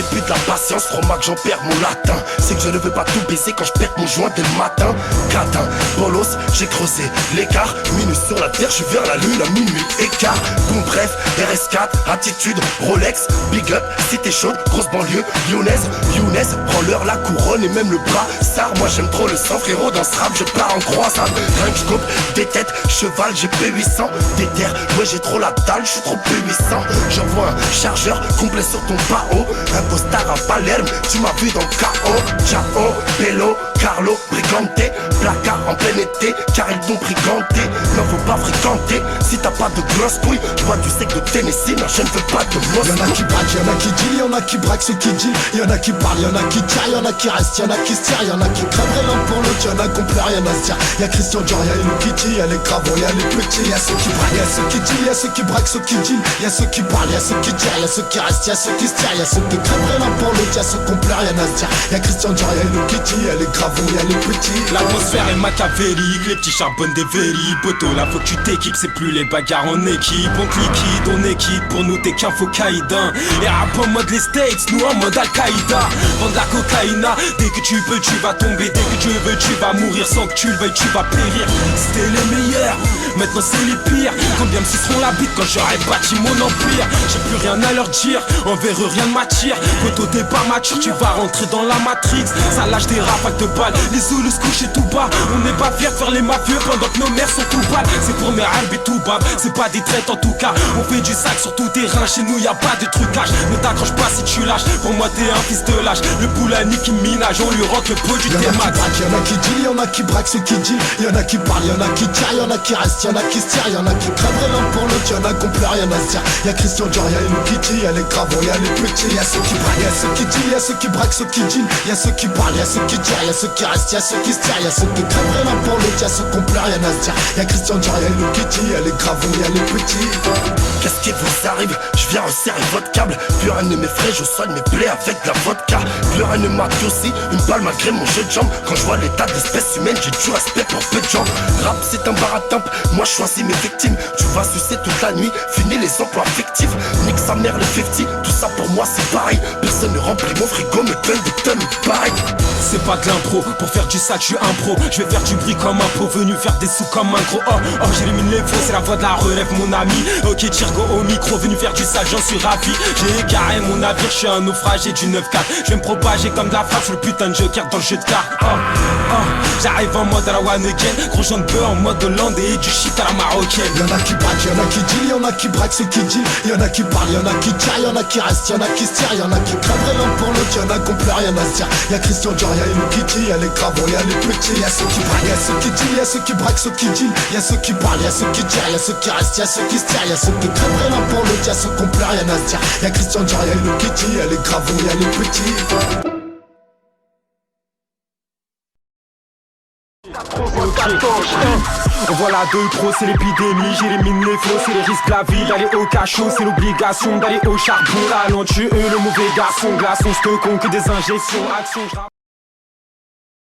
j'ai plus de la patience, crois-moi que j'en perds mon latin. C'est que je ne veux pas tout baiser quand je perds mon joint dès le matin. Catin, bolos, j'ai creusé l'écart. Minus sur la terre, je suis vers la lune à minuit écart. Bon bref, RS4, attitude, Rolex, big up, cité chaude, grosse banlieue, lyonnaise, prends-leur la couronne et même le bras. Ça, moi j'aime trop le sang, frérot, dans ce rap, je pars en croisade. Rien que je coupe des têtes, cheval, j'ai P800. Des terres, ouais j'ai trop la dalle, je suis trop P800. J'envoie un chargeur complet sur ton pao. Un postard à Palerme, tu m'as vu dans KO. Ciao, Bello, Carlo, Brigante. Placard en plein été, car ils t'ont briganté. Non faut pas fréquenter, si t'as pas de grosses couilles. Je bois du sec de Tennessee, non je ne veux pas de Moscou. Y'en a qui braquent, y'en a qui deal, y'en a qui braquent ceux qui deal. Y'en a qui parlent, y'en a qui tirent, y'en a qui restent, y'en a qui se tirent, y'en a qui crèveraient l'un pour l'autre, y'en a qui ont plus rien à se dire. Y'a Christian Dior, y'a Hello Kitty, y'a les cravons, y'a les petits, y'a ceux qui braquent, y'a ceux qui deal, y'a ceux qui braquent, ceux qui deal, y'a ceux qui parlent, y'a ceux qui tirent, y'a ceux qui restent, y'a ceux qui se tirent, y'a ceux qui crèveraient l'un pour l'autre, y'a ceux qui ont plus rien à se dire. Y'a Christian Dior, y'a Hello Kitty, y'a les cravons, y'a les petits. L'atmosphère est machiavélique, les petits charbonnent des vélis. Poto, là faut que tu t'équipes, c'est plus les bagarres en équipe. On te liquide, on équipe, pour nous t'es qu'un faux caïdin. Et rap en mode les States, nous en mode Al-Qaïda. Vendre la cocaïna, dès que tu peux tu vas tomber. Dès que tu veux tu vas mourir, sans que tu le veuilles tu vas périr. C'était les meilleurs, maintenant c'est les pires. Combien me suceront la bite quand j'aurai bâti mon empire. J'ai plus rien à leur dire, envers eux rien ne m'attire. Poto t'es pas mature, tu vas rentrer dans la Matrix. Ça lâche des rafales de balles, les Zoulous se couchent tout bas. On n'est pas fiers de faire les mafieux pendant que nos mères sont tout pâles. C'est pour mes rêves et tout bas, c'est pas des traites en tout cas. On fait du sac sur tout terrain, chez nous y a pas de trucage. Ne t'accroche pas si tu lâches, pour moi t'es un fils de lâche. Le Poulani qui minage, on lui rentre le pot du T-Max. Y'en a qui deal, y'en a qui braquent ceux qui deal. Y'en a qui parlent, y'en a qui tirent, y'en a qui restent, y'en a qui se tirent, y'en a qui crèveraient l'un pour l'autre, y'en a qui ont plus rien à se dire. Y'a Christian Dior, y'a Hello Kitty, y'a les cravons, y'a les petits, y'a ceux qui braquent, y'a ceux qui deal, y'a ceux qui braquent, ceux qui deal, y'a ceux qui parlent, y'a ceux qui tirent, y'a ceux qui restent, y'a ceux qui se tirent, y'a ceux qui crèveraient l'un pour l'autre, y'a ceux qui ont plus rien à se dire. Y'a Christian Dior, y'a Hello Kitty, y'a les cravons, y'a les petits. Qu'est-ce qui vous arrive? Je viens resserrer votre câble. Plus rien ne m'effraie, je soigne mes plaies avec de la vodka. Plus rien ne m'adoucit, une balle malgré mon jeu de jambes. Quand je vois l'état d'espèce humaine, j'ai du respect pour peu de gens. Rap c'est un bar à tempe, moi je choisis mes victimes. Tu vas sucer toute la nuit, fini les emplois fictifs. Nique sa mère les 50, tout ça pour moi c'est pareil. Personne ne remplit mon frigo, me donne des tonnes pareil. C'est pas de l'impro, pour faire du sac je suis un pro. Je vais faire du bruit comme un pro, venu faire des sous comme un gros. Oh, j'élimine les faux, c'est la voix de la relève mon ami. Ok Tirgo au micro, venu faire du sale, j'en suis ravi. J'ai égaré mon navire, je suis un naufragé du 9-4. Je vais me propager comme de la frappe, je le putain de joker dans le jeu de cartes. J'arrive en mode à la one again, gros jaune peu en mode hollandais et du shit à la marocaine. Y'en a qui braquent, y'en a qui deal, y'en a qui braquent ceux qui deal. Y'en a qui parlent, y'en a qui tirent, y'en a qui restent, y'en a qui se tirent, y'en a qui crèveraient l'un pour l'autre, y'en a qui ont plus rien à se dire. Y'a Christian Dior, y'a Hello Kitty, y'a les cravons, y'a les petits, y'a ceux qui braquent, y'a ceux qui deal, y'a ceux qui braquent, ceux qui deal, y'a ceux qui parlent, y'a ceux qui tirent, y'a ceux qui restent, y'a ceux qui se tirent, y'a ceux qui crèveraient l'un pour l'autre, y'a ceux qui ont plus rien à se dire. Y'a Christian Dior, y'a Hello Kitty, y'a les cravons, y'a les petits. Voilà deux trop, c'est l'épidémie, j'élimine les faux, c'est les risques de la vie. D'aller au cachot, c'est l'obligation d'aller au charbon. Talentueux, le mauvais garçon, glaçon, ce que con que des injections, actions.